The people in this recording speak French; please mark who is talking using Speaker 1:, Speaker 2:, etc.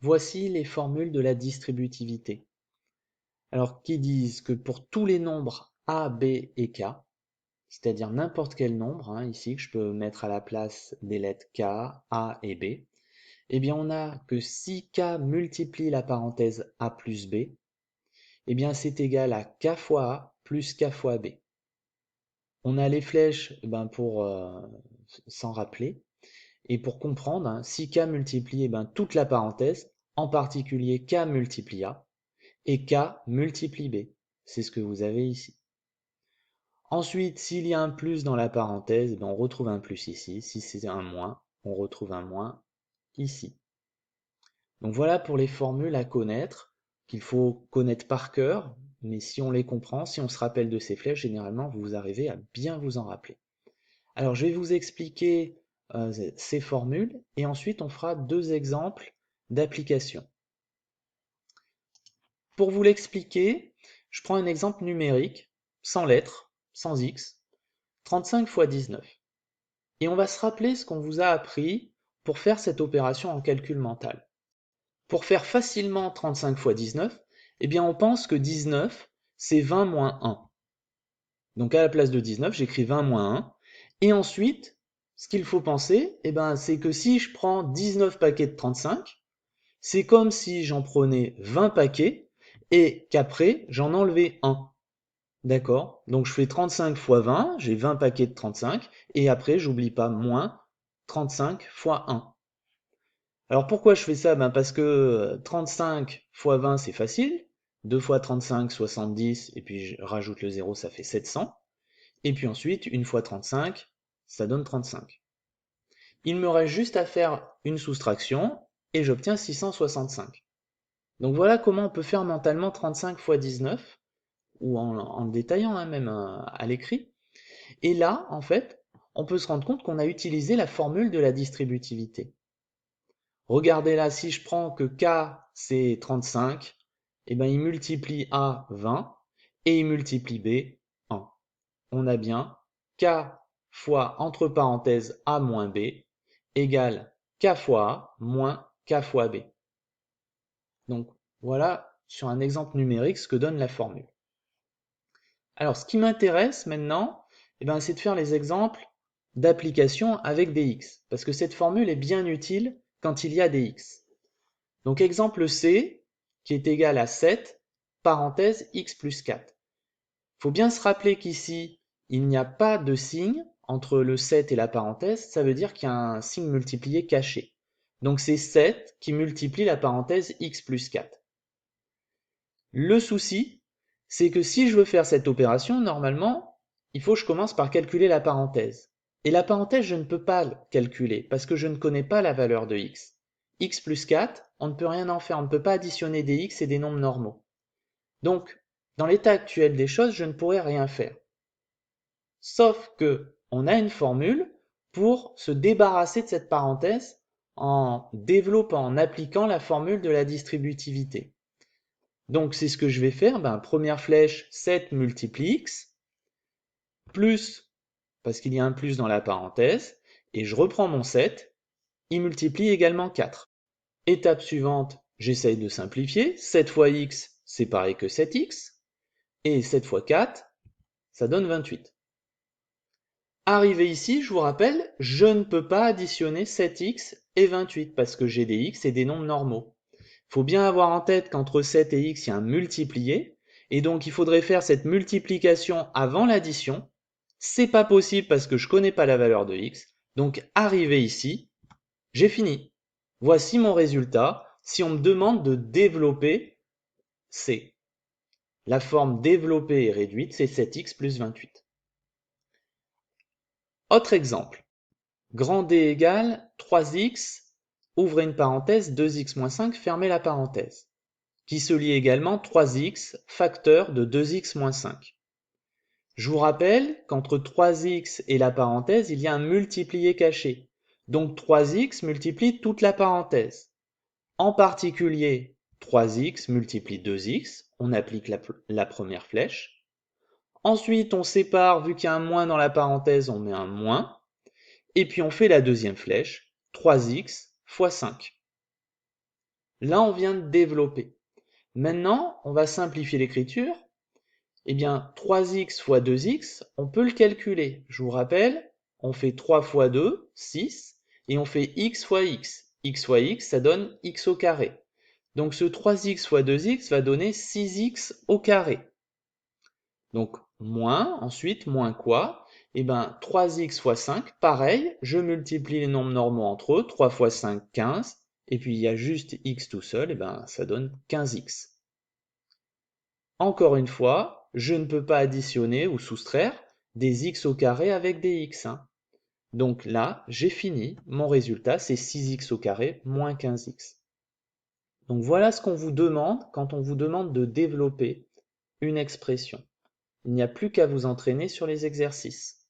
Speaker 1: Voici les formules de la distributivité. Alors, qui disent que pour tous les nombres a, b et k, c'est-à-dire n'importe quel nombre, ici que je peux mettre à la place des lettres k, a et b, eh bien on a que si k multiplie la parenthèse a plus b, eh bien c'est égal à k fois a plus k fois b. On a les flèches pour s'en rappeler. Et pour comprendre, si k multiplie toute la parenthèse, en particulier k multiplie a, et k multiplie b. C'est ce que vous avez ici. Ensuite, s'il y a un plus dans la parenthèse, on retrouve un plus ici. Si c'est un moins, on retrouve un moins ici. Donc voilà pour les formules à connaître, qu'il faut connaître par cœur, mais si on les comprend, si on se rappelle de ces flèches, généralement, vous arrivez à bien vous en rappeler. Alors, je vais vous expliquer ces formules, et ensuite, on fera deux exemples d'application. Pour vous l'expliquer, je prends un exemple numérique, sans lettres, sans x, 35 fois 19. Et on va se rappeler ce qu'on vous a appris pour faire cette opération en calcul mental. Pour faire facilement 35 fois 19, eh bien on pense que 19, c'est 20 moins 1. Donc à la place de 19, j'écris 20 moins 1. Et ensuite, ce qu'il faut penser, c'est que si je prends 19 paquets de 35, c'est comme si j'en prenais 20 paquets et qu'après, j'en enlevais 1. D'accord? Donc je fais 35 fois 20, j'ai 20 paquets de 35, et après, j'oublie pas moins 35 fois 1. Alors pourquoi je fais ça? Parce que 35 fois 20, c'est facile. 2 fois 35, 70, et puis je rajoute le 0, ça fait 700. Et puis ensuite, 1 fois 35, ça donne 35. Il me reste juste à faire une soustraction, et j'obtiens 665. Donc voilà comment on peut faire mentalement 35 fois 19, ou en le détaillant même à l'écrit. Et là, en fait, on peut se rendre compte qu'on a utilisé la formule de la distributivité. Regardez là, si je prends que k c'est 35, il multiplie a 20 et il multiplie b 1. On a bien k fois entre parenthèses a moins b égale k fois a moins k fois b. Donc voilà sur un exemple numérique ce que donne la formule. Alors ce qui m'intéresse maintenant, c'est de faire les exemples d'application avec des x, parce que cette formule est bien utile quand il y a des x. Donc exemple C, qui est égal à 7, parenthèse x plus 4. Il faut bien se rappeler qu'ici, il n'y a pas de signe entre le 7 et la parenthèse, ça veut dire qu'il y a un signe multiplié caché. Donc c'est 7 qui multiplie la parenthèse x plus 4. Le souci, c'est que si je veux faire cette opération, normalement, il faut que je commence par calculer la parenthèse. Et la parenthèse, je ne peux pas le calculer parce que je ne connais pas la valeur de x. X plus 4, on ne peut rien en faire, on ne peut pas additionner des x et des nombres normaux. Donc, dans l'état actuel des choses, je ne pourrais rien faire. Sauf que on a une formule pour se débarrasser de cette parenthèse en développant, en appliquant la formule de la distributivité. Donc c'est ce que je vais faire, première flèche, 7 multiplie x, plus, parce qu'il y a un plus dans la parenthèse, et je reprends mon 7, il multiplie également 4. Étape suivante, j'essaye de simplifier, 7 fois x, c'est pareil que 7x, et 7 fois 4, ça donne 28. Arrivé ici, je vous rappelle, je ne peux pas additionner 7x et 28, parce que j'ai des x et des nombres normaux. Il faut bien avoir en tête qu'entre 7 et x, il y a un multiplié, et donc il faudrait faire cette multiplication avant l'addition. C'est pas possible parce que je connais pas la valeur de x, donc arrivé ici, j'ai fini. Voici mon résultat si on me demande de développer C. La forme développée et réduite, c'est 7x plus 28. Autre exemple. Grand D égale 3x, ouvrez une parenthèse, 2x moins 5, fermez la parenthèse, qui se lie également 3x, facteur de 2x moins 5. Je vous rappelle qu'entre 3x et la parenthèse, il y a un multiplié caché. Donc 3x multiplie toute la parenthèse. En particulier, 3x multiplie 2x, on applique la première flèche. Ensuite, on sépare, vu qu'il y a un moins dans la parenthèse, on met un moins. Et puis on fait la deuxième flèche, 3x fois 5. Là, on vient de développer. Maintenant, on va simplifier l'écriture. Eh bien, 3x fois 2x, on peut le calculer. Je vous rappelle, on fait 3 fois 2, 6, et on fait x fois x. X fois x, ça donne x au carré. Donc ce 3x fois 2x va donner 6x au carré. Donc moins, ensuite moins quoi? Eh bien 3x fois 5, pareil, je multiplie les nombres normaux entre eux, 3 fois 5, 15, et puis il y a juste x tout seul, eh bien ça donne 15x. Encore une fois, je ne peux pas additionner ou soustraire des x au carré avec des x, hein. Donc là, j'ai fini, mon résultat c'est 6x au carré moins 15x. Donc voilà ce qu'on vous demande quand on vous demande de développer une expression. Il n'y a plus qu'à vous entraîner sur les exercices.